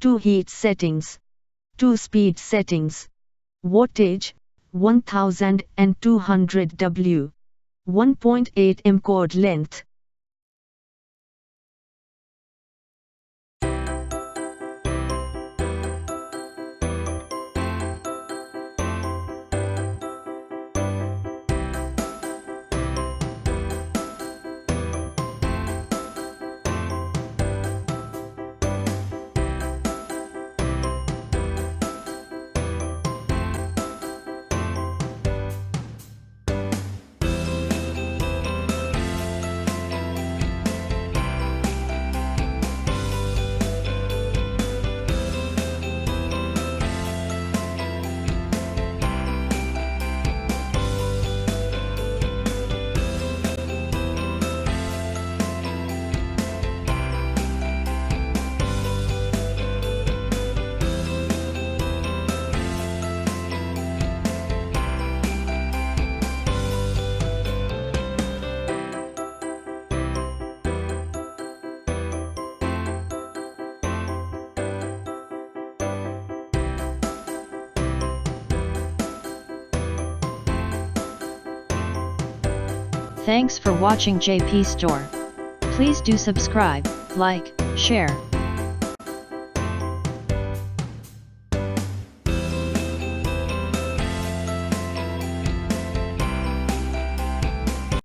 2 heat settings, 2 speed settings, wattage, 1200 W, 1.8 m cord length. Thanks for watching JP Store. Please do subscribe, like, share.